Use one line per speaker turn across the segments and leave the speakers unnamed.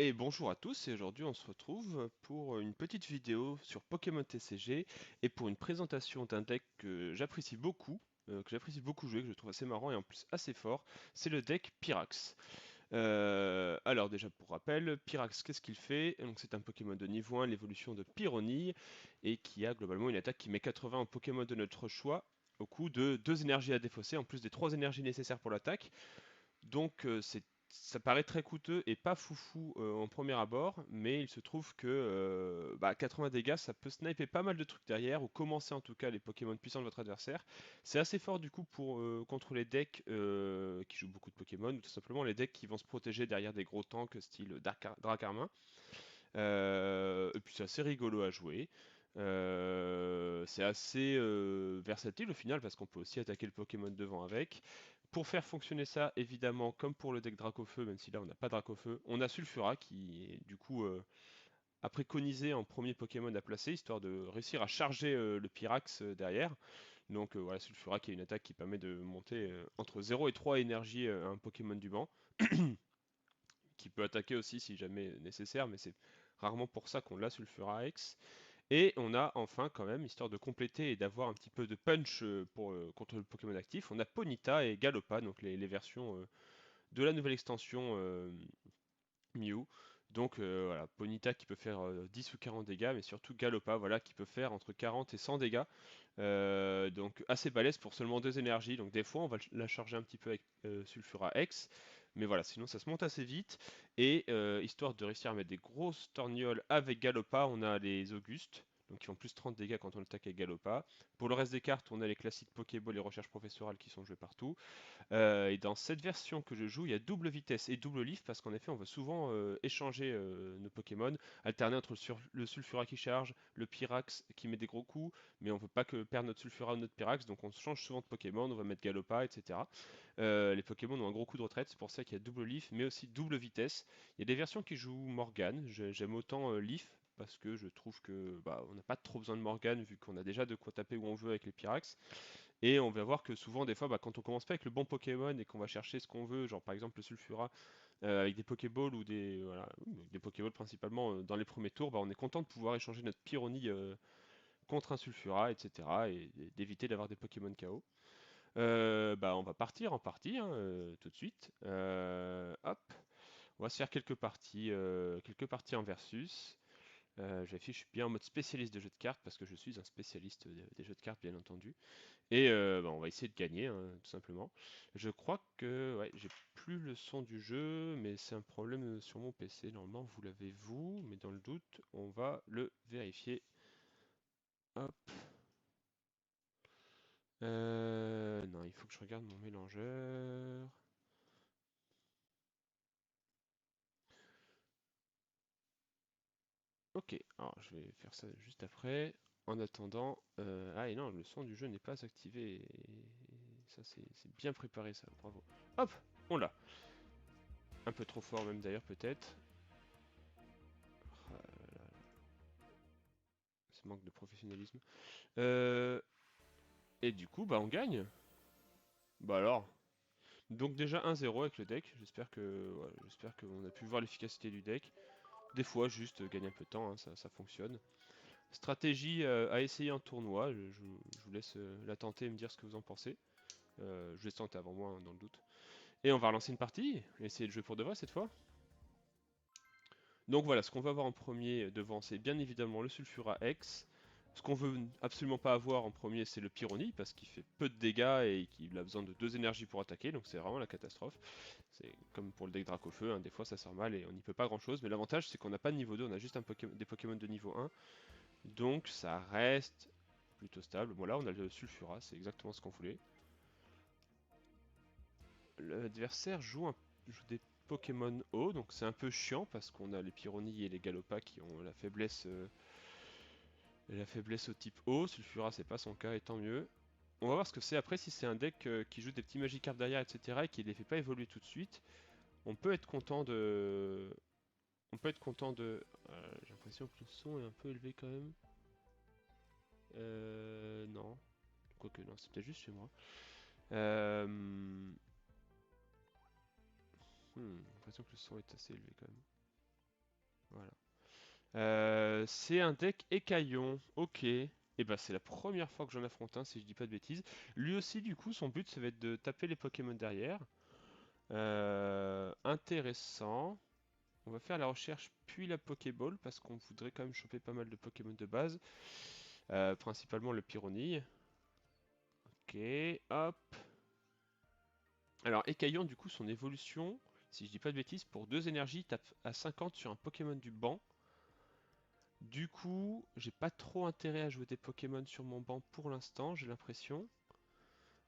Et bonjour à tous, et aujourd'hui on se retrouve pour une petite vidéo sur Pokémon TCG et pour une présentation d'un deck que j'apprécie beaucoup jouer, que je trouve assez marrant et en plus assez fort, c'est le deck Pyrax. Alors déjà pour rappel, Pyrax qu'est-ce qu'il fait? Donc c'est un Pokémon de niveau 1, l'évolution de Pyronille, et qui a globalement une attaque qui met 80 en Pokémon de notre choix, au coût de 2 énergies à défausser, en plus des 3 énergies nécessaires pour l'attaque. Donc ça paraît très coûteux et pas foufou en premier abord, mais il se trouve que 80 dégâts, ça peut sniper pas mal de trucs derrière, ou commencer en tout cas les Pokémon puissants de votre adversaire. C'est assez fort du coup pour contre les decks qui jouent beaucoup de Pokémon, ou tout simplement les decks qui vont se protéger derrière des gros tanks style Dracarmin. Et puis c'est assez rigolo à jouer. C'est assez versatile au final parce qu'on peut aussi attaquer le Pokémon devant avec. Pour faire fonctionner ça, évidemment, comme pour le deck Dracofeu, même si là on n'a pas Dracofeu, on a Sulfura qui est du coup à préconiser en premier Pokémon à placer, histoire de réussir à charger le Pyrax derrière. Donc voilà, Sulfura qui est une attaque qui permet de monter entre 0 et 3 énergie à un Pokémon du banc, qui peut attaquer aussi si jamais nécessaire, mais c'est rarement pour ça qu'on l'a Sulfura X. Et on a enfin quand même, histoire de compléter et d'avoir un petit peu de punch contre le Pokémon actif, on a Ponyta et Galopa, donc les versions de la nouvelle extension Mew. Donc voilà, Ponyta qui peut faire 10 ou 40 dégâts, mais surtout Galopa, voilà, qui peut faire entre 40 et 100 dégâts. Donc assez balèze pour seulement 2 énergies. Donc des fois on va la charger un petit peu avec Sulfura X. Mais voilà, sinon ça se monte assez vite. Et histoire de réussir à mettre des grosses torgnoles avec Galopa, on a les Augustes. Donc qui font plus 30 dégâts quand on attaque avec Galopa. Pour le reste des cartes, on a les classiques Pokéball et recherches professorales qui sont jouées partout. Et dans cette version que je joue, il y a double vitesse et double lift parce qu'en effet, on veut souvent échanger nos Pokémon, alterner entre le Sulfura qui charge, le Pyrax qui met des gros coups, mais on veut pas que perdre notre Sulfura ou notre Pyrax, donc on change souvent de Pokémon, on va mettre Galopa, etc. Les Pokémon ont un gros coup de retraite, c'est pour ça qu'il y a double lift, mais aussi double vitesse. Il y a des versions qui jouent Morgane, j'aime autant Leaf. Parce que je trouve que on n'a pas trop besoin de Morgane vu qu'on a déjà de quoi taper où on veut avec les Pyrax. Et on va voir que souvent, des fois, quand on commence pas avec le bon Pokémon et qu'on va chercher ce qu'on veut, genre par exemple le Sulfura, avec des Pokéballs ou des Pokéballs principalement dans les premiers tours, on est content de pouvoir échanger notre Pyronie contre un Sulfura, etc. et d'éviter d'avoir des Pokémon KO. On va partir en partie hein, tout de suite. Hop, on va se faire quelques parties en versus. Je suis bien en mode spécialiste de jeux de cartes parce que je suis un spécialiste des jeux de cartes, bien entendu. Et on va essayer de gagner, hein, tout simplement. Je crois que ouais, j'ai plus le son du jeu, mais c'est un problème sur mon PC. Normalement, vous l'avez vous, mais dans le doute, on va le vérifier. Hop. Non, il faut que je regarde mon mélangeur. Ok, alors je vais faire ça juste après. En attendant, ah et non, le son du jeu n'est pas activé. Et ça, c'est bien préparé, ça. Bravo. Hop, on l'a. Un peu trop fort même d'ailleurs, peut-être. Ah, ce manque de professionnalisme. Euh, et du coup, on gagne. Bah alors. Donc déjà 1-0 avec le deck. J'espère qu'on a pu voir l'efficacité du deck. Des fois, juste gagner un peu de temps, hein, ça fonctionne. Stratégie à essayer en tournoi. Je vous laisse la tenter et me dire ce que vous en pensez. Je vais tenter avant moi, hein, dans le doute. Et on va relancer une partie. Essayer de jouer pour de vrai cette fois. Donc voilà, ce qu'on va avoir en premier devant, c'est bien évidemment le Sulfura X. Ce qu'on veut absolument pas avoir en premier, c'est le Pyronie, parce qu'il fait peu de dégâts et qu'il a besoin de 2 énergies pour attaquer, donc c'est vraiment la catastrophe. C'est comme pour le deck Dracofeu, hein, des fois ça sort mal et on n'y peut pas grand chose, mais l'avantage c'est qu'on n'a pas de niveau 2, on a juste des Pokémon de niveau 1, donc ça reste plutôt stable. Bon là on a le Sulfura, c'est exactement ce qu'on voulait. L'adversaire joue des Pokémon haut, donc c'est un peu chiant parce qu'on a les Pyronies et les Galopas qui ont la faiblesse au type haut. Sulfura, c'est pas son cas et tant mieux. On va voir ce que c'est après, si c'est un deck qui joue des petits Magikarp derrière, etc. et qui les fait pas évoluer tout de suite. On peut être content de. On peut être content de. J'ai l'impression que le son est un peu élevé quand même. Non. Quoique, non, c'est peut-être juste chez moi. J'ai l'impression que le son est assez élevé quand même. Voilà. C'est un deck écaillon, ok. Et bah c'est la première fois que j'en affronte un si je dis pas de bêtises. Lui aussi du coup son but ça va être de taper les Pokémon derrière. Intéressant. On va faire la recherche puis la Pokéball parce qu'on voudrait quand même choper pas mal de Pokémon de base. Principalement le Pyronille. Ok, hop. Alors écaillon du coup son évolution, si je dis pas de bêtises, pour 2 énergies tape à 50 sur un Pokémon du banc. Du coup, j'ai pas trop intérêt à jouer des Pokémon sur mon banc pour l'instant, j'ai l'impression.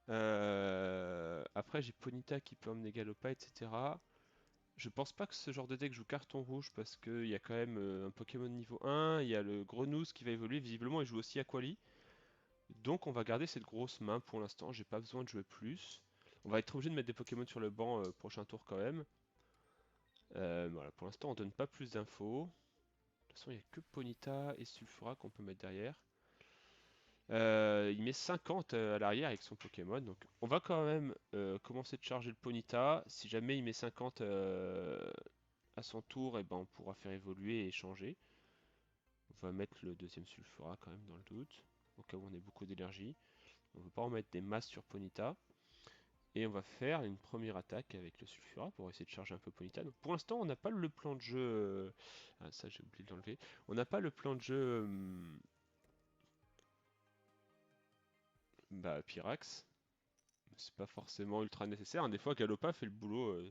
Après, j'ai Ponyta qui peut emmener Galopa, etc. Je pense pas que ce genre de deck joue carton rouge parce qu'il y a quand même un Pokémon niveau 1, il y a le Grenousse qui va évoluer, visiblement il joue aussi Aquali. Donc on va garder cette grosse main pour l'instant, j'ai pas besoin de jouer plus. On va être obligé de mettre des Pokémon sur le banc prochain tour quand même. Voilà, pour l'instant on donne pas plus d'infos. De toute façon il n'y a que Ponyta et Sulfura qu'on peut mettre derrière. Il met 50 à l'arrière avec son Pokémon, donc on va quand même commencer de charger le Ponyta. Si jamais il met 50 à son tour, et ben on pourra faire évoluer et changer. On va mettre le deuxième Sulfura quand même dans le doute, au cas où on ait beaucoup d'énergie. On ne veut pas en mettre des masses sur Ponyta. Et on va faire une première attaque avec le Sulfura pour essayer de charger un peu Ponyta. Donc pour l'instant, on n'a pas le plan de jeu. Ah, ça, j'ai oublié de l'enlever. On n'a pas le plan de jeu Pyrax. C'est pas forcément ultra nécessaire, hein. Des fois, Galopa fait le boulot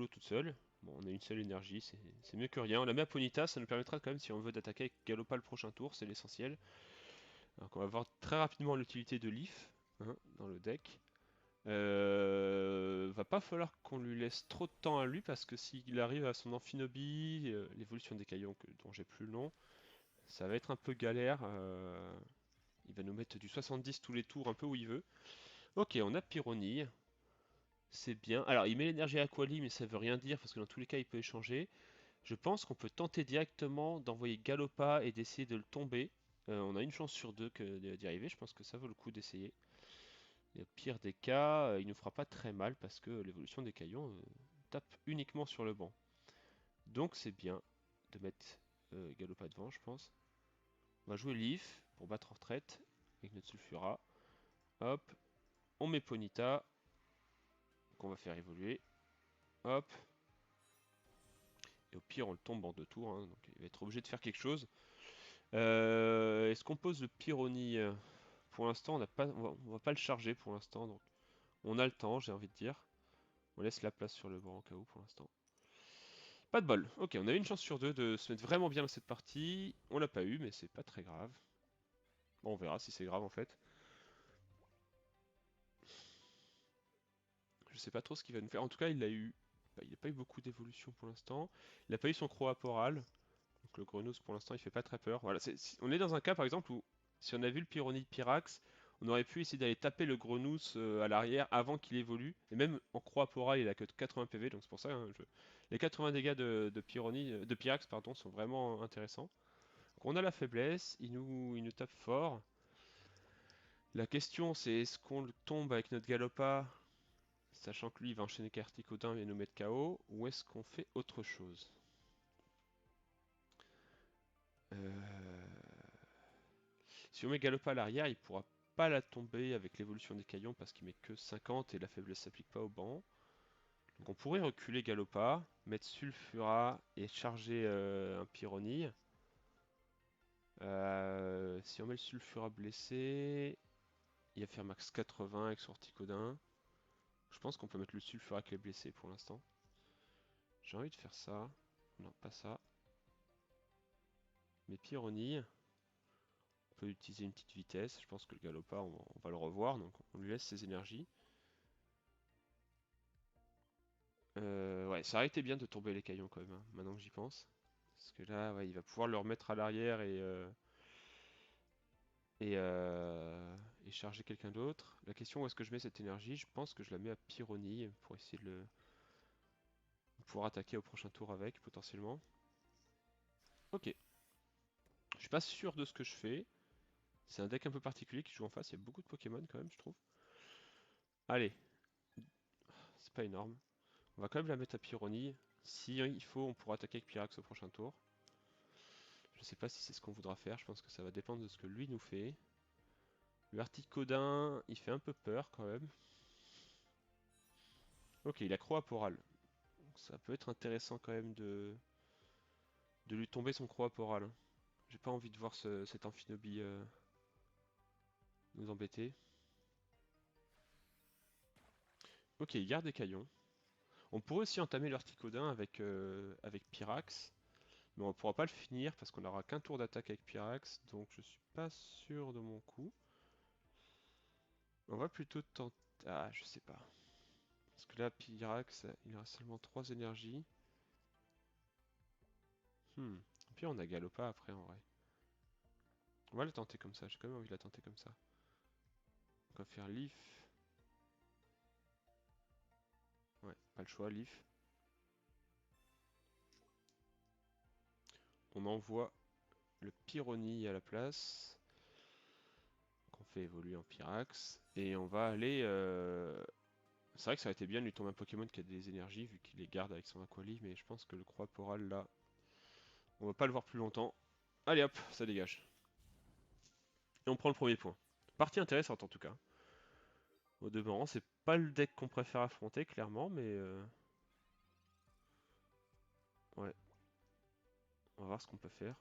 toute seule. Bon, on a une seule énergie, c'est mieux que rien. On la met à Ponyta, ça nous permettra quand même, si on veut, d'attaquer avec Galopa le prochain tour, c'est l'essentiel. Donc on va voir très rapidement l'utilité de Leaf hein, dans le deck. Va pas falloir qu'on lui laisse trop de temps à lui parce que s'il arrive à son Amphinobie, l'évolution des caillons dont j'ai plus le nom, ça va être un peu galère. Il va nous mettre du 70 tous les tours, un peu où il veut. Ok, on a Pyronille. C'est bien. Alors, il met l'énergie Aquali, mais ça veut rien dire parce que dans tous les cas, il peut échanger. Je pense qu'on peut tenter directement d'envoyer Galopa et d'essayer de le tomber. On a une chance sur deux d'y arriver. Je pense que ça vaut le coup d'essayer. Et au pire des cas, il ne fera pas très mal parce que l'évolution des caillons tape uniquement sur le banc. Donc, c'est bien de mettre Galopa devant, je pense. On va jouer Leaf pour battre en retraite avec notre Sulfura. Hop, on met Ponyta qu'on va faire évoluer. Hop, et au pire, on le tombe en 2 tours, hein, donc il va être obligé de faire quelque chose. Est-ce qu'on pose le Pyrrhony? Pour l'instant, on va pas le charger pour l'instant, donc on a le temps, j'ai envie de dire. On laisse la place sur le banc au cas où pour l'instant. Pas de bol. Ok, on a eu une chance sur deux de se mettre vraiment bien dans cette partie. On l'a pas eu, mais c'est pas très grave. Bon, on verra si c'est grave en fait. Je sais pas trop ce qu'il va nous faire. En tout cas, il a eu. Bah, il n'a pas eu beaucoup d'évolution pour l'instant. Il n'a pas eu son Croaporal. Donc le Grenousse pour l'instant il fait pas très peur. Voilà, on est dans un cas par exemple où si on a vu le Pyronide Pyrax, on aurait pu essayer d'aller taper le Grenousse à l'arrière avant qu'il évolue. Et même en Croapora il a que 80 PV, donc c'est pour ça hein, les 80 dégâts de Pyrax pardon, sont vraiment intéressants. Donc on a la faiblesse, il nous tape fort. La question c'est est-ce qu'on le tombe avec notre Galopa, sachant que lui il va enchaîner Carticodin et nous mettre KO, ou est-ce qu'on fait autre chose? Euh... Si on met Galopa à l'arrière, il pourra pas la tomber avec l'évolution des caillons parce qu'il met que 50 et la faiblesse s'applique pas au banc. Donc on pourrait reculer Galopa, mettre Sulfura et charger un Pyronille. Si on met le Sulfura blessé, il va faire max 80 avec son Orticodin. Je pense qu'on peut mettre le Sulfura qui est blessé pour l'instant. J'ai envie de faire ça. Non, pas ça. Mais Pyronille, on peut utiliser une petite vitesse. Je pense que le Galopa, on va le revoir, donc on lui laisse ses énergies. Ouais, ça aurait été bien de tomber les caillons quand même, hein, maintenant que j'y pense. Parce que là, ouais, il va pouvoir le remettre à l'arrière et charger quelqu'un d'autre. La question, où est-ce que je mets cette énergie? Je pense que je la mets à Pyronie pour essayer de le pouvoir attaquer au prochain tour avec, potentiellement. Ok. Je suis pas sûr de ce que je fais. C'est un deck un peu particulier qui joue en face. Il y a beaucoup de Pokémon quand même, je trouve. Allez, c'est pas énorme. On va quand même la mettre à Pyronie. Si il faut, on pourra attaquer avec Pyrax au prochain tour. Je sais pas si c'est ce qu'on voudra faire, je pense que ça va dépendre de ce que lui nous fait. Le Articodin, il fait un peu peur quand même. Ok, il a Croaporal. Donc ça peut être intéressant quand même de lui tomber son Croaporal. J'ai pas envie de voir cet Amphinobie nous embêter. Ok, il garde des caillons. On pourrait aussi entamer l'Articodin avec Pyrax, mais on pourra pas le finir parce qu'on n'aura qu'un tour d'attaque avec Pyrax, donc je suis pas sûr de mon coup. On va plutôt tenter... Ah, je sais pas. Parce que là, Pyrax, il a seulement 3 énergies. Puis on a Galopa après en vrai. On va la tenter comme ça, j'ai quand même envie de la tenter comme ça. On va faire Leaf. Ouais, pas le choix, Leaf. On envoie le Pyrrhony à la place, qu'on fait évoluer en Pyrax. Et on va aller... C'est vrai que ça aurait été bien de lui tomber un Pokémon qui a des énergies, vu qu'il les garde avec son Aquali, mais je pense que le Croaporal, là, on va pas le voir plus longtemps. Allez hop, ça dégage. Et on prend le premier point. Partie intéressante en tout cas. Au demeurant, c'est pas le deck qu'on préfère affronter, clairement, mais... Ouais, on va voir ce qu'on peut faire.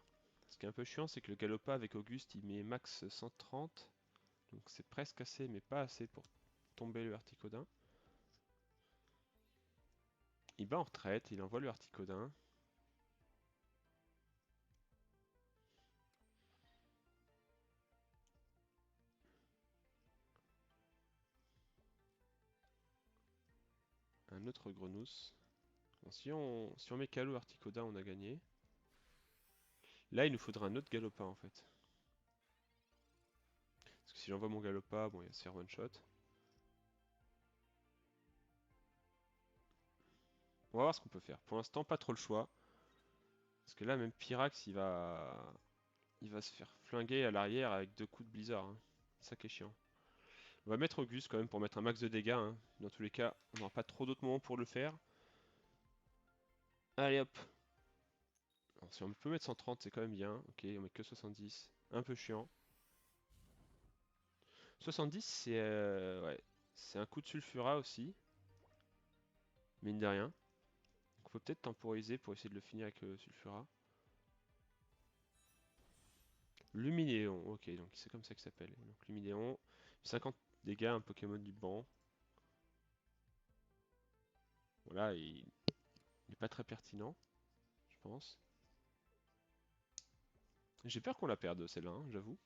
Ce qui est un peu chiant, c'est que le Galopa avec Auguste, il met max 130. Donc c'est presque assez, mais pas assez pour tomber le Articodin. Il bat en retraite, il envoie le Articodin. Un autre Grenousse. Bon, si on met Calo Articodin, on a gagné. Là, il nous faudra un autre Galopa en fait. Parce que si j'envoie mon Galopa, bon, il va se faire one shot. On va voir ce qu'on peut faire. Pour l'instant, pas trop le choix. Parce que là, même Pyrax, il va se faire flinguer à l'arrière avec 2 coups de blizzard, hein. C'est ça qui est chiant. On va mettre Auguste quand même pour mettre un max de dégâts, hein. Dans tous les cas, on n'aura pas trop d'autres moments pour le faire. Allez hop. Alors, si on peut mettre 130, c'est quand même bien. Ok, on met que 70. Un peu chiant. 70, ouais, c'est un coup de sulfura aussi. Mine de rien. Donc faut peut-être temporiser pour essayer de le finir avec sulfura. Luminéon, ok, donc c'est comme ça qu'il s'appelle. Donc Luminéon, 50 dégâts, un Pokémon du banc. Voilà, il n'est pas très pertinent, je pense. J'ai peur qu'on la perde celle-là, hein, j'avoue.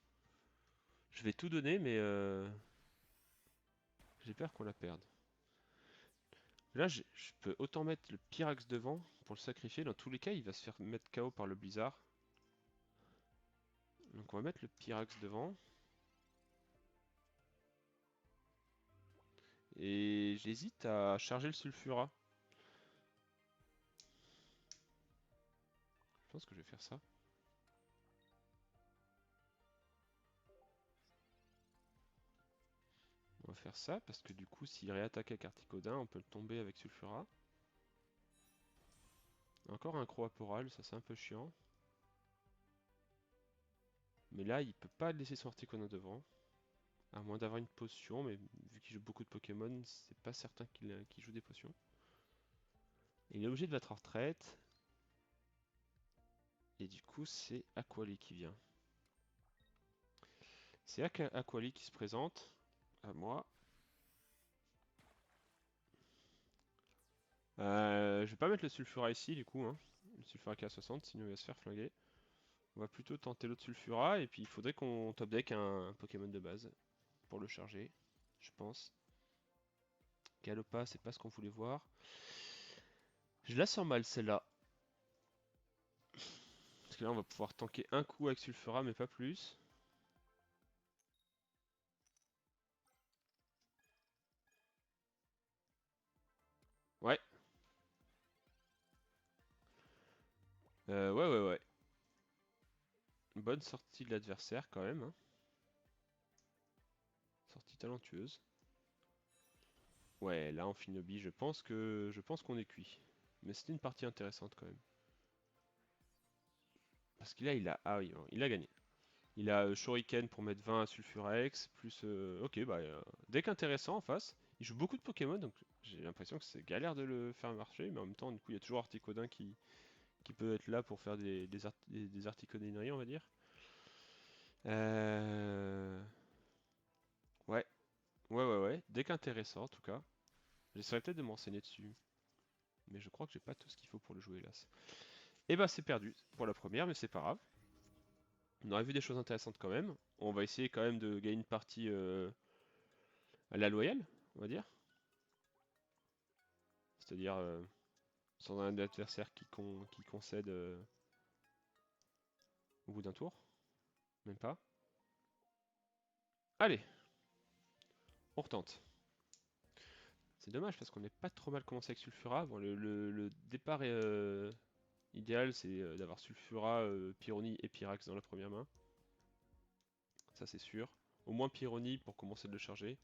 Je vais tout donner, mais j'ai peur qu'on la perde. Là, je peux autant mettre le Pyrax devant pour le sacrifier. Dans tous les cas, il va se faire mettre KO par le blizzard. Donc on va mettre le Pyrax devant. Et j'hésite à charger le Sulfura. Je pense que je vais faire ça. On va faire ça parce que du coup, s'il réattaque avec Articodin, on peut le tomber avec Sulfura. Encore un Croaporal, ça c'est un peu chiant. Mais là, il peut pas laisser son Articodin devant. À moins d'avoir une potion, mais vu qu'il joue beaucoup de Pokémon, c'est pas certain qu'il joue des potions. Et il est obligé de battre en retraite. Et du coup, c'est Aquali qui vient. C'est Aquali qui se présente à moi. Je vais pas mettre le Sulfura ici du coup, hein. Le Sulfura qui est à 60, sinon il va se faire flinguer. On va plutôt tenter l'autre Sulfura et puis il faudrait qu'on top deck un Pokémon de base pour le charger, je pense. Galopa, c'est pas ce qu'on voulait voir. Je la sens mal celle-là. Parce que là on va pouvoir tanker un coup avec Sulfura mais pas plus. Ouais. Ouais. Bonne sortie de l'adversaire quand même, hein. Sortie talentueuse. Ouais, là en Finobi, je pense qu'on est cuit. Mais c'était une partie intéressante quand même. Parce que là, il a... Ah oui, il a gagné. Il a Shuriken pour mettre 20 à Sulfurex, plus... ok, bah, deck intéressant en face. Il joue beaucoup de Pokémon, donc j'ai l'impression que c'est galère de le faire marcher, mais en même temps, du coup, il y a toujours Articodin qui peut être là pour faire des articodaineries, on va dire. Euh... Ouais, ouais. Deck intéressant en tout cas. J'essaierai peut-être de m'enseigner dessus. Mais je crois que j'ai pas tout ce qu'il faut pour le jouer, hélas. Et bah c'est perdu pour la première, mais c'est pas grave. On aurait vu des choses intéressantes quand même. On va essayer quand même de gagner une partie à la loyale, on va dire. C'est-à-dire sans un adversaire qui concède au bout d'un tour. Même pas. Allez, on retente. C'est dommage parce qu'on n'est pas trop mal commencé avec Sulfura. Bon, le départ idéal, c'est d'avoir Sulfura, Pyrrhony et Pyrax dans la première main. Ça, c'est sûr. Au moins Pyrrhony pour commencer de le charger.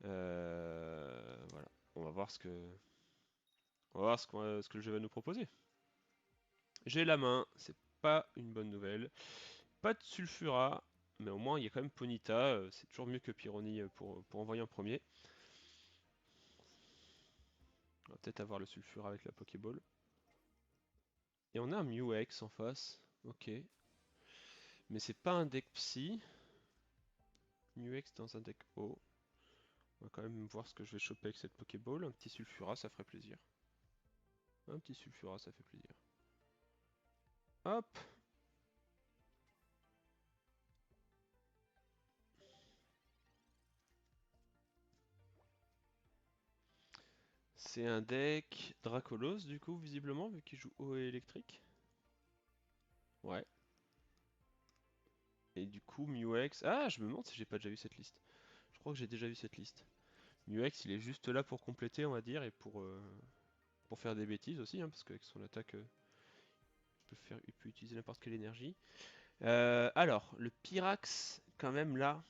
Voilà. On va voir ce que le jeu va nous proposer. J'ai la main, c'est pas une bonne nouvelle. Pas de Sulfura, mais au moins il y a quand même Ponyta. C'est toujours mieux que Pyrrhony pour envoyer en premier. On va peut-être avoir le Sulfura avec la Pokéball. Et on a un Mew-X en face. Ok. Mais c'est pas un deck Psy. Mew-X dans un deck O. On va quand même voir ce que je vais choper avec cette Pokéball. Un petit Sulfura, ça ferait plaisir. Un petit Sulfura, ça fait plaisir. Hop. C'est un deck Dracolos du coup, visiblement, vu qu'il joue eau et électrique. Ouais. Et du coup, Mew-X... Ah, je me demande si j'ai pas déjà vu cette liste. Je crois que j'ai déjà vu cette liste. Mew-X, il est juste là pour compléter, on va dire, et pour faire des bêtises aussi, hein, parce qu'avec son attaque, il peut utiliser n'importe quelle énergie. Alors, le Pyrax, quand même, là,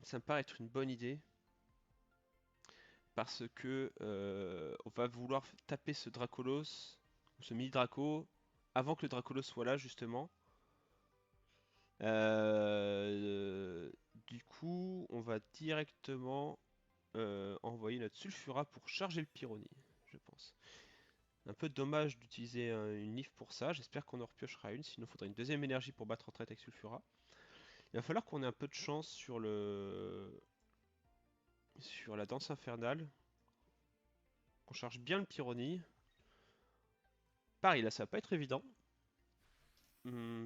ça me paraît être une bonne idée. Parce que on va vouloir taper ce Dracolos, ou ce mini-Draco, avant que le Dracolos soit là, justement. Du coup, on va directement envoyer notre Sulfura pour charger le Pyrrhony, je pense. Un peu dommage d'utiliser une Leaf pour ça, j'espère qu'on en repiochera une, sinon il faudrait une deuxième énergie pour battre en traite avec Sulfura. Il va falloir qu'on ait un peu de chance sur la danse infernale, qu'on charge bien le Pyrrhony. Pareil, là ça va pas être évident,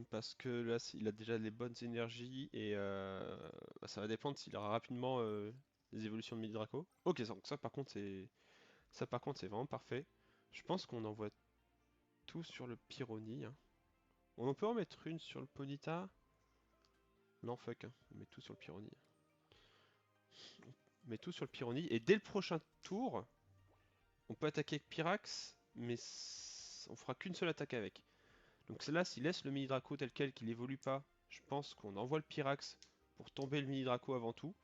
parce que là il a déjà les bonnes énergies et bah, ça va dépendre s'il aura rapidement les évolutions de Midi-Draco. Ok, donc ça par contre c'est vraiment parfait. Je pense qu'on envoie tout sur le Pyrrhony, hein. On en peut en mettre une sur le Ponyta? Non, fuck, hein. On met tout sur le Pyrrhony. On met tout sur le Pyrrhony. Et dès le prochain tour, on peut attaquer avec Pyrax, mais on fera qu'une seule attaque avec. Donc celle-là, s'il laisse le mini-Draco tel quel, qu'il évolue pas, je pense qu'on envoie le Pyrax pour tomber le mini-Draco avant tout.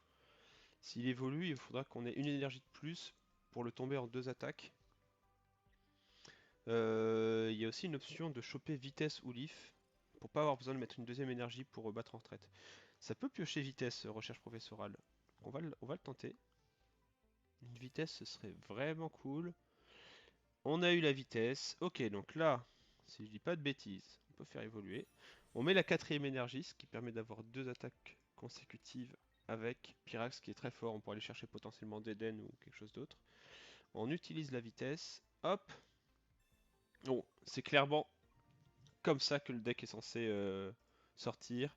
S'il évolue, il faudra qu'on ait une énergie de plus pour le tomber en deux attaques. Il y a aussi une option de choper vitesse ou leaf, pour pas avoir besoin de mettre une deuxième énergie pour rebattre en retraite. Ça peut piocher vitesse, recherche professorale. On va le tenter. Une vitesse, ce serait vraiment cool. On a eu la vitesse. Ok, donc là, si je dis pas de bêtises, on peut faire évoluer. On met la quatrième énergie, ce qui permet d'avoir deux attaques consécutives avec Pyrax qui est très fort. On pourrait aller chercher potentiellement d'Eden ou quelque chose d'autre. On utilise la vitesse. Hop. Bon, c'est clairement comme ça que le deck est censé sortir.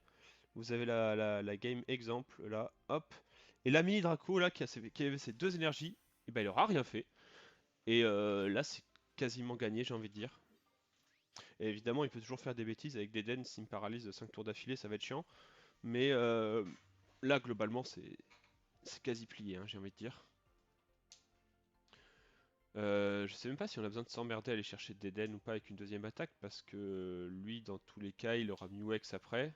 Vous avez la game exemple là. Hop. Et la mini Draco là qui avait ses deux énergies, et ben il aura rien fait. Et là c'est quasiment gagné, j'ai envie de dire. Et évidemment, il peut toujours faire des bêtises avec des dens, s'il me paralyse 5 tours d'affilée, ça va être chiant. Mais là, globalement, c'est quasi plié, hein, j'ai envie de dire. Je sais même pas si on a besoin de s'emmerder à aller chercher des dens ou pas avec une deuxième attaque, parce que lui, dans tous les cas, il aura Muex après,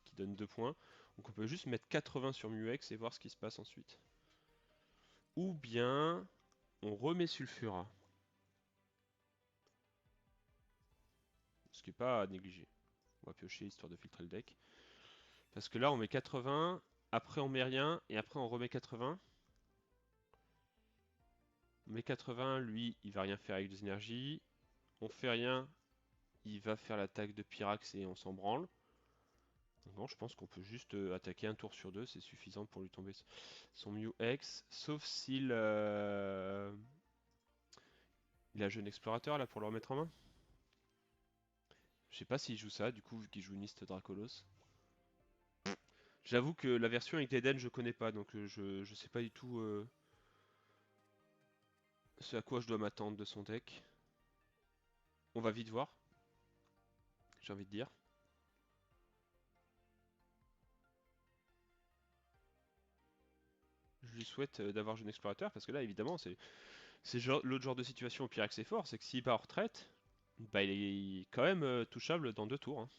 qui donne 2 points. Donc on peut juste mettre 80 sur Muex et voir ce qui se passe ensuite. Ou bien... on remet Sulfura. Ce qui n'est pas à négliger. On va piocher histoire de filtrer le deck. Parce que là, on met 80, après on met rien, et après on remet 80. On met 80, lui, il va rien faire avec des énergies. On fait rien, il va faire l'attaque de Pyrax et on s'en branle. Non, je pense qu'on peut juste attaquer un tour sur deux, c'est suffisant pour lui tomber son Mew X. Sauf s'il il a Jeune Explorateur là pour le remettre en main. Je sais pas s'il joue ça, du coup, vu qu'il joue Nist Dracolos. J'avoue que la version avec l'Eden, je connais pas, donc je sais pas du tout ce à quoi je dois m'attendre de son deck. On va vite voir, j'ai envie de dire. Je lui souhaite d'avoir Jeune Explorateur, parce que là, évidemment, c'est l'autre genre de situation au Pyrax est fort, c'est que s'il part en retraite, bah, il est quand même touchable dans 2 tours, hein.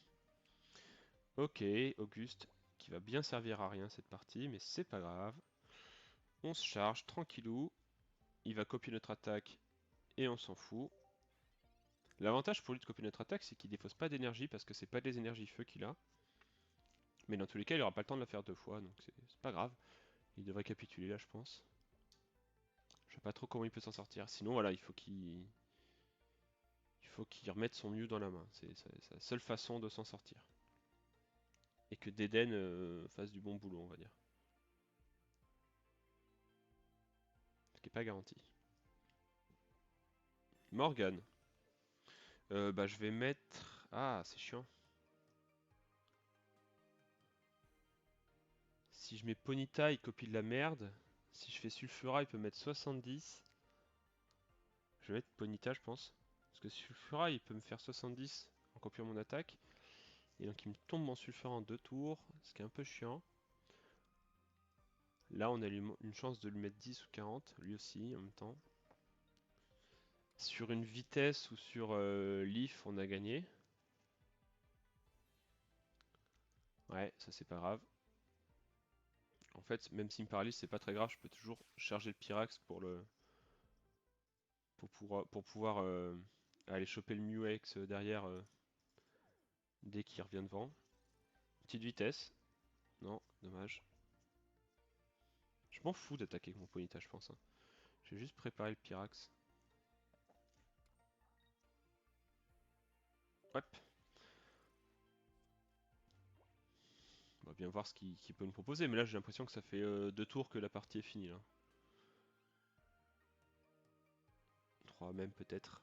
Ok, Auguste, qui va bien servir à rien cette partie, mais c'est pas grave. On se charge, tranquillou. Il va copier notre attaque et on s'en fout. L'avantage pour lui de copier notre attaque, c'est qu'il défausse pas d'énergie parce que c'est pas des énergies feu qu'il a. Mais dans tous les cas, il aura pas le temps de la faire 2 fois, donc c'est pas grave. Il devrait capituler là, je pense. Je sais pas trop comment il peut s'en sortir. Sinon, voilà, il faut qu'il remette son mieux dans la main. C'est sa seule façon de s'en sortir. Et que Deden fasse du bon boulot, on va dire. Ce qui est pas garanti. Morgan. Bah, je vais mettre. Ah, c'est chiant. Si je mets Ponyta, il copie de la merde. Si je fais Sulfura, il peut mettre 70. Je vais mettre Ponyta, je pense. Parce que Sulfura, il peut me faire 70 en copiant mon attaque. Et donc il me tombe mon Sulfura en 2 tours, ce qui est un peu chiant. Là, on a une chance de lui mettre 10 ou 40, lui aussi, en même temps. Sur une vitesse ou sur Leaf, on a gagné. Ouais, ça c'est pas grave. En fait, même s'il me paralyse, c'est pas très grave, je peux toujours charger le Pyrax pour pouvoir aller choper le Muex derrière dès qu'il revient devant. Petite vitesse. Non, dommage. Je m'en fous d'attaquer avec mon Ponyta, je pense, hein. Je vais juste préparer le Pyrax. Hop. On va bien voir ce qu'il peut nous proposer, mais là j'ai l'impression que ça fait 2 tours que la partie est finie là. 3 même peut-être.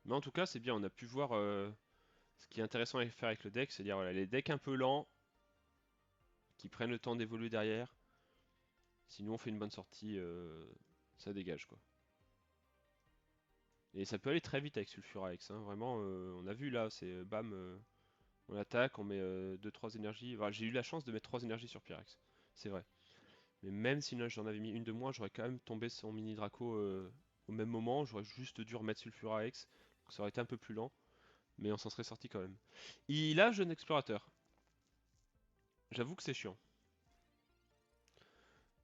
Mais en tout cas c'est bien, on a pu voir ce qui est intéressant à faire avec le deck, c'est-à-dire voilà, les decks un peu lents, qui prennent le temps d'évoluer derrière. Si nous on fait une bonne sortie, ça dégage quoi. Et ça peut aller très vite avec Sulfura X, hein. Vraiment, on a vu là, c'est bam, on attaque, on met 2-3 énergies. Voilà, j'ai eu la chance de mettre 3 énergies sur Pyrex, c'est vrai. Mais même si là j'en avais mis une de moins, j'aurais quand même tombé son mini Draco au même moment. J'aurais juste dû remettre Sulfura X, donc ça aurait été un peu plus lent, mais on s'en serait sorti quand même. Il a Jeune Explorateur. J'avoue que c'est chiant.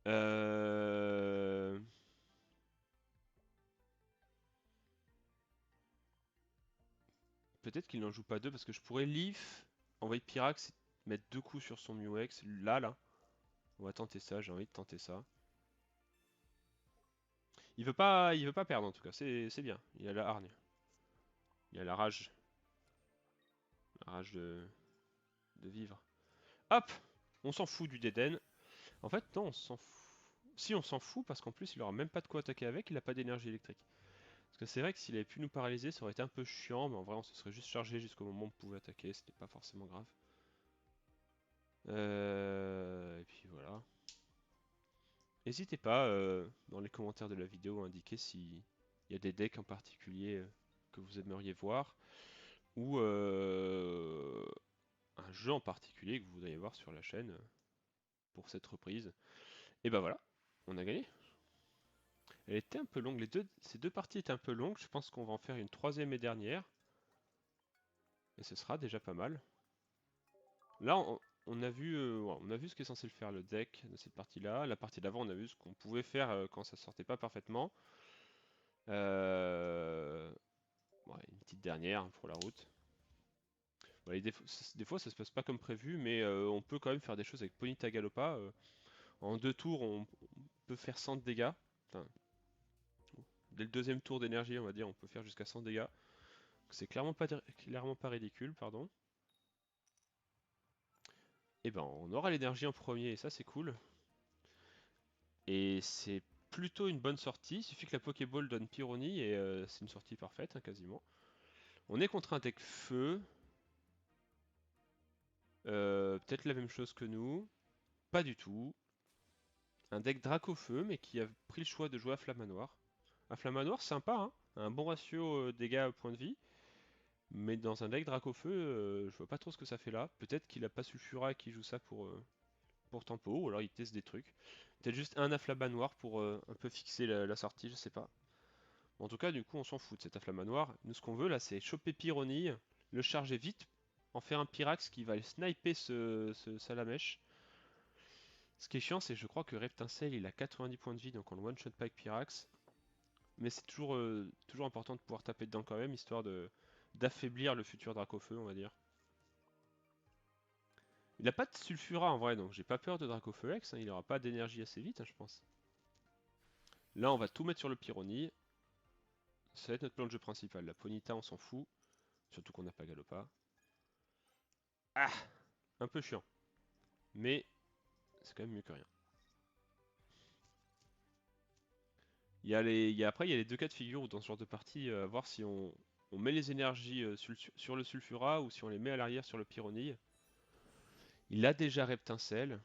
Euh... Peut-être qu'il n'en joue pas deux parce que je pourrais Leaf, envoyer Pyrax et mettre 2 coups sur son Muex. Là. On va tenter ça, j'ai envie de tenter ça. Il veut pas perdre en tout cas, c'est bien. Il a la hargne. Il a la rage de vivre. Hop! On s'en fout du Deden. En fait, non, on s'en fout. Si, on s'en fout parce qu'en plus, il aura même pas de quoi attaquer avec, il a pas d'énergie électrique. Parce que c'est vrai que s'il avait pu nous paralyser, ça aurait été un peu chiant, mais en vrai, on se serait juste chargé jusqu'au moment où on pouvait attaquer, c'était pas forcément grave. Et puis voilà. N'hésitez pas dans les commentaires de la vidéo à indiquer s'il y a des decks en particulier que vous aimeriez voir, ou un jeu en particulier que vous voudriez voir sur la chaîne pour cette reprise. Et bah voilà, on a gagné. Elle était un peu longue, ces 2 parties étaient un peu longues, je pense qu'on va en faire une troisième et dernière. Et ce sera déjà pas mal. Là, on a vu ce qu'est censé le faire le deck de cette partie-là. La partie d'avant, on a vu ce qu'on pouvait faire quand ça sortait pas parfaitement. Euh, ouais, une petite dernière pour la route. Ouais, des fois, ça se passe pas comme prévu, mais on peut quand même faire des choses avec Ponyta Galopa. En 2 tours, on peut faire 100 de dégâts. Enfin, dès le deuxième tour d'énergie, on va dire, on peut faire jusqu'à 100 dégâts. C'est clairement pas ridicule, pardon. Et ben, on aura l'énergie en premier, et ça, c'est cool. Et c'est plutôt une bonne sortie. Il suffit que la Pokéball donne Pyrrhony, et c'est une sortie parfaite, hein, quasiment. On est contre un deck feu. Peut-être la même chose que nous. Pas du tout. Un deck Dracaufeu, mais qui a pris le choix de jouer à Flamanoir. Un Flamanoir sympa, hein, un bon ratio dégâts point de vie. Mais dans un deck Dracaufeu, je vois pas trop ce que ça fait là. Peut-être qu'il a pas Sulfura et qu'il joue ça pour tempo, ou alors il teste des trucs. Peut-être juste un Afflamanoir pour un peu fixer la sortie, je sais pas. En tout cas, du coup, on s'en fout de cet Afflamanoir. Nous, ce qu'on veut là, c'est choper Pyrrhony, le charger vite, en faire un Pyrax qui va sniper ce Salamèche. Ce qui est chiant, c'est que je crois que Reptincelle il a 90 points de vie, donc on le one-shot pas avec Pyrax. Mais c'est toujours important de pouvoir taper dedans quand même, histoire d'affaiblir le futur Dracofeu, on va dire. Il a pas de Sulfura en vrai, donc j'ai pas peur de Dracofeu X, hein, il aura pas d'énergie assez vite, hein, je pense. Là, on va tout mettre sur le Pyrrhony. Ça va être notre plan de jeu principal. La Ponyta, on s'en fout, surtout qu'on n'a pas Galopa. Ah, un peu chiant, mais c'est quand même mieux que rien. Après, il y a les deux cas de figure où dans ce genre de partie, à voir si on met les énergies sur le Sulfura ou si on les met à l'arrière sur le Pyrrhony. Il a déjà Reptincelle.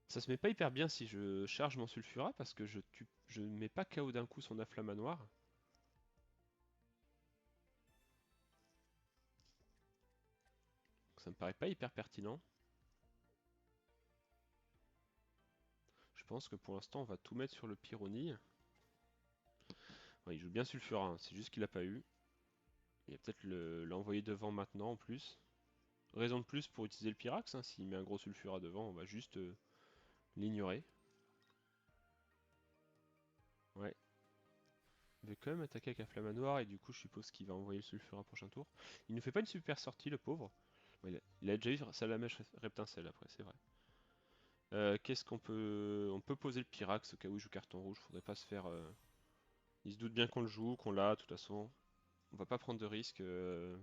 Ça se met pas hyper bien si je charge mon Sulfura parce que je ne mets pas KO d'un coup son Afflamanoir. Ça me paraît pas hyper pertinent. Je pense que pour l'instant on va tout mettre sur le Pyrrhony. Ouais, il joue bien Sulfura, hein, c'est juste qu'il a pas eu. Il va peut-être l'envoyer devant maintenant en plus. Raison de plus pour utiliser le Pyrax, hein, s'il met un gros Sulfura devant, on va juste l'ignorer. Ouais. Il veut quand même attaquer avec un Flamanoir et du coup je suppose qu'il va envoyer le Sulfura prochain tour. Il ne fait pas une super sortie le pauvre. Ouais, il a déjà eu Salamèche Reptincelle après, c'est vrai. Qu'est-ce qu'on peut... On peut poser le Pyrax au cas où il joue carton rouge, faudrait pas se faire... Il se doute bien qu'on le joue, qu'on l'a, de toute façon. On va pas prendre de risque de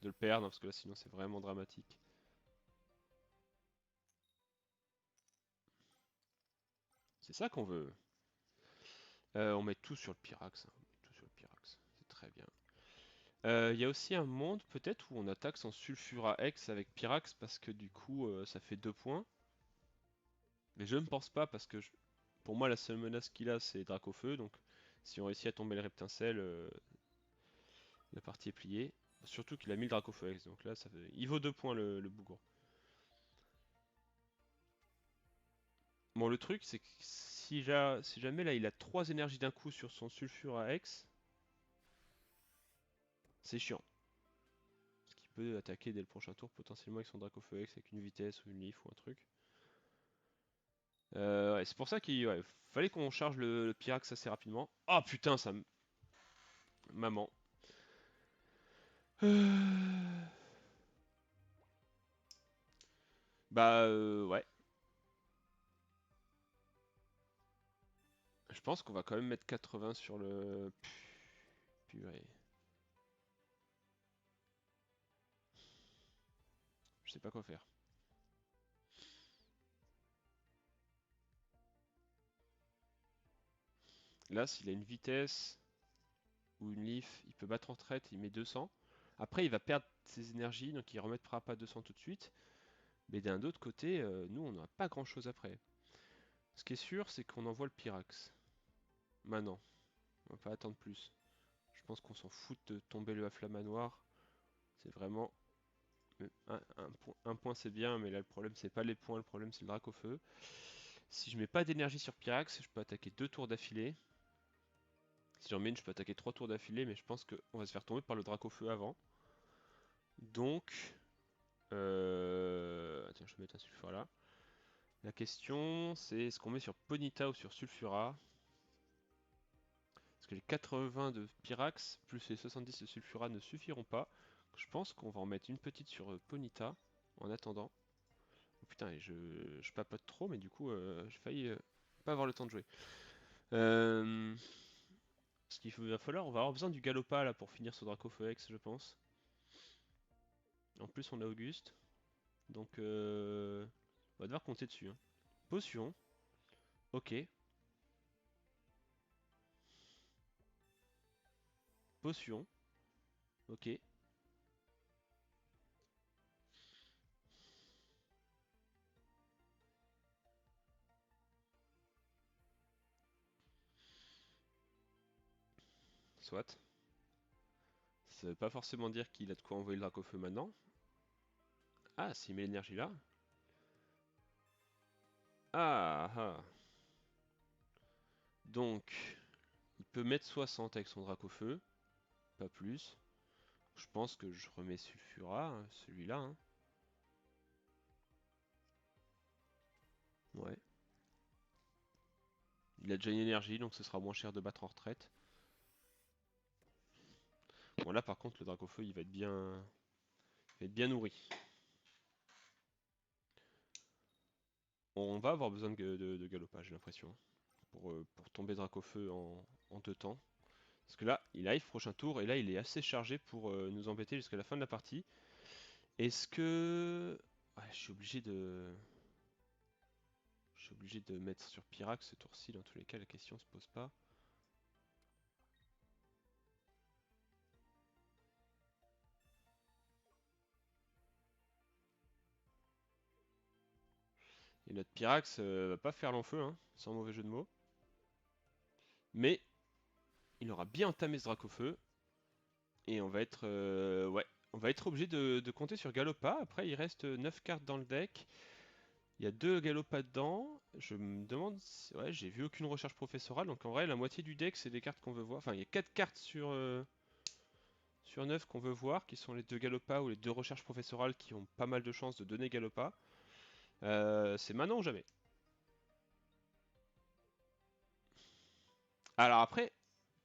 le perdre, parce que là sinon c'est vraiment dramatique. C'est ça qu'on veut. On met tout sur le Pyrax, hein. On met tout sur le Pyrax, c'est très bien. Il y a aussi un monde peut-être où on attaque son Sulfura X avec Pyrax parce que du coup ça fait 2 points. Mais je ne pense pas parce que pour moi la seule menace qu'il a c'est Dracofeu, donc si on réussit à tomber le Reptincelle, la partie est pliée. Surtout qu'il a mis le Dracofeu X, donc là ça fait... il vaut 2 points le bougre. Bon le truc c'est que si jamais là il a 3 énergies d'un coup sur son Sulfura X, c'est chiant. Parce qu'il peut attaquer dès le prochain tour potentiellement avec son Dracofeu X avec une vitesse ou une leaf ou un truc. Ouais, c'est pour ça qu'il fallait qu'on charge le Pyrax assez rapidement. Oh putain, ça Maman. Bah ouais. Je pense qu'on va quand même mettre 80 sur le... Purée. Je sais pas quoi faire. Là, s'il a une vitesse ou une leaf, il peut battre en retraite, il met 200. Après, il va perdre ses énergies, donc il remettra pas 200 tout de suite. Mais d'un autre côté, nous, on n'aura pas grand-chose après. Ce qui est sûr, c'est qu'on envoie le Pyrax. Maintenant, on va pas attendre plus. Je pense qu'on s'en fout de tomber le Afflamanoir. C'est vraiment... Un point c'est bien, mais là le problème c'est pas les points, le problème c'est le drac au feu. Si je mets pas d'énergie sur Pyrax, je peux attaquer 2 tours d'affilée. Si j'en mets une, je peux attaquer 3 tours d'affilée, mais je pense qu'on va se faire tomber par le drac au feu avant. Donc, tiens, je vais mettre un sulfura là. La question c'est est-ce qu'on met sur Ponyta ou sur Sulfura? Parce que les 80 de Pyrax plus les 70 de Sulfura ne suffiront pas. Je pense qu'on va en mettre une petite sur Ponyta en attendant. Oh putain, et je papote trop, mais du coup, j'ai failli pas avoir le temps de jouer. Ce qu'il va falloir, on va avoir besoin du Galopa là pour finir ce Dracophoex, je pense. En plus, on a Auguste. Donc, on va devoir compter dessus. Hein. Potion. Ok. Potion. Ok. Soit. Ça veut pas forcément dire qu'il a de quoi envoyer le Dracofeu maintenant. Ah, s'il met l'énergie là. Ah, ah. Donc, il peut mettre 60 avec son Dracofeu. Pas plus. Je pense que je remets Sulfura, hein, celui-là. Hein. Ouais. Il a déjà une énergie, donc ce sera moins cher de battre en retraite. Bon, là par contre, le Dracofeu, il va être bien nourri. On va avoir besoin de galopage, j'ai l'impression. Pour tomber Dracofeu en 2 temps. Parce que là, il arrive prochain tour, et là, il est assez chargé pour nous embêter jusqu'à la fin de la partie. Est-ce que... Ouais, je suis obligé de... Je suis obligé de mettre sur Pyrax ce tour-ci, dans tous les cas, la question se pose pas. Et notre Pyrax va pas faire long feu, hein, sans mauvais jeu de mots. Mais il aura bien entamé ce Dracofeu. Et on va être, ouais, on va être obligé de compter sur Galopa. Après, il reste 9 cartes dans le deck. Il y a 2 Galopa dedans. Je me demande ouais, j'ai vu aucune recherche professorale. Donc en vrai, la moitié du deck, c'est des cartes qu'on veut voir. Enfin, il y a 4 cartes sur 9 qu'on veut voir, qui sont les 2 Galopa ou les 2 recherches professorales qui ont pas mal de chances de donner Galopa. C'est maintenant ou jamais. Alors après,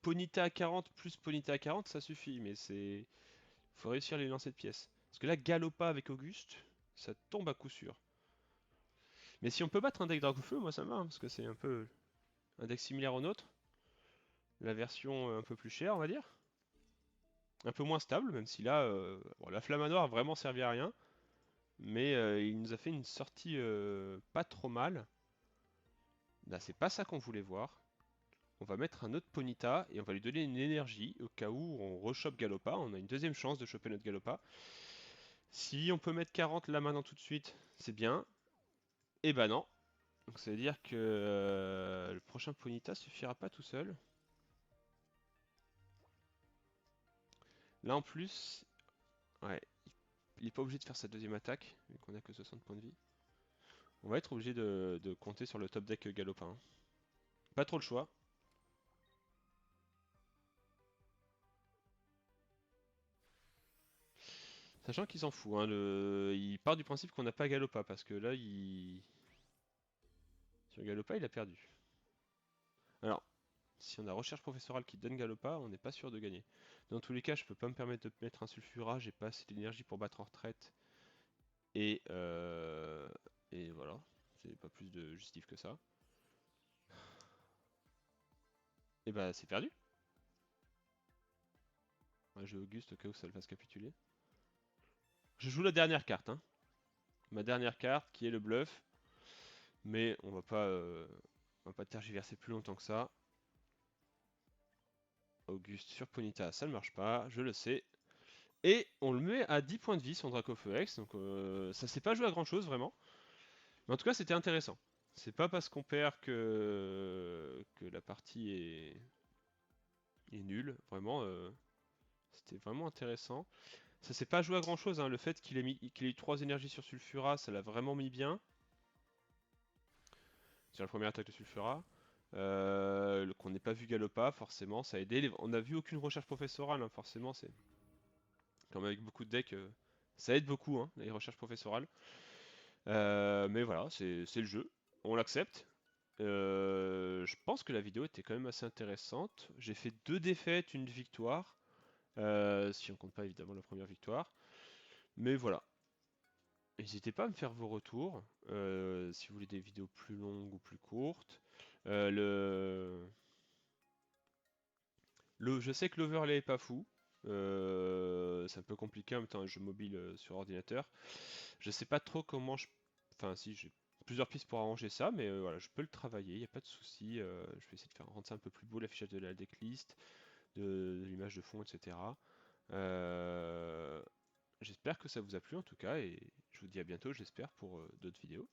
Ponyta à 40 plus Ponyta à 40, ça suffit. Mais c'est... faut réussir les lancers de pièces. Parce que là, Galopa avec Auguste, ça tombe à coup sûr. Mais si on peut battre un deck Dracofeu, moi ça me va, hein, parce que c'est un peu un deck similaire au nôtre. La version un peu plus chère, on va dire. Un peu moins stable, même si là, bon, la flamme à noir a vraiment servi à rien. Mais il nous a fait une sortie pas trop mal. Là, c'est pas ça qu'on voulait voir. On va mettre un autre Ponyta et on va lui donner une énergie au cas où on rechoppe Galopa. On a une deuxième chance de choper notre Galopa. Si on peut mettre 40 là maintenant tout de suite, c'est bien. Et bah non. Donc ça veut dire que le prochain Ponyta suffira pas tout seul. Là en plus, ouais, il est pas obligé de faire sa deuxième attaque, vu qu'on a que 60 points de vie. On va être obligé de compter sur le top deck galopin. Hein. Pas trop le choix. Sachant qu'il s'en fout, hein, il part du principe qu'on n'a pas Galopa, parce que là, sur Galopa, il a perdu. Alors, si on a recherche professorale qui donne Galopa, on n'est pas sûr de gagner. Dans tous les cas, je peux pas me permettre de mettre un Sulfura, j'ai pas assez d'énergie pour battre en retraite. Et, et voilà, c'est pas plus de justif que ça. Et bah, c'est perdu. Ouais, j'ai Auguste au cas où ça le fasse capituler. Je joue la dernière carte, hein. Ma dernière carte qui est le bluff. Mais on va pas tergiverser plus longtemps que ça. Auguste sur Ponyta, ça ne marche pas, je le sais. Et on le met à 10 points de vie son Dracofeu X, donc ça s'est pas joué à grand chose vraiment. Mais en tout cas c'était intéressant. C'est pas parce qu'on perd que la partie est nulle, vraiment. C'était vraiment intéressant. Ça s'est pas joué à grand chose, hein. Le fait qu'il ait eu 3 énergies sur Sulfura, ça l'a vraiment mis bien. Sur la première attaque de Sulfura. Qu'on n'ait pas vu Galopa, forcément, ça a aidé. On n'a vu aucune recherche professorale, hein, forcément, c'est comme avec beaucoup de decks, ça aide beaucoup, hein, les recherches professorales. Mais voilà, c'est le jeu, on l'accepte. Je pense que la vidéo était quand même assez intéressante. J'ai fait 2 défaites, une victoire, si on compte pas évidemment la première victoire. Mais voilà. N'hésitez pas à me faire vos retours, si vous voulez des vidéos plus longues ou plus courtes. Euh, le... Je sais que l'overlay est pas fou. C'est un peu compliqué en même temps un jeu mobile sur ordinateur. Je sais pas trop comment je. Enfin, si j'ai plusieurs pistes pour arranger ça, mais voilà, je peux le travailler, il n'y a pas de souci. Je vais essayer de faire rendre ça un peu plus beau, l'affichage de la decklist, de l'image de fond, etc. Euh, J'espère que ça vous a plu en tout cas, et je vous dis à bientôt, j'espère, pour d'autres vidéos.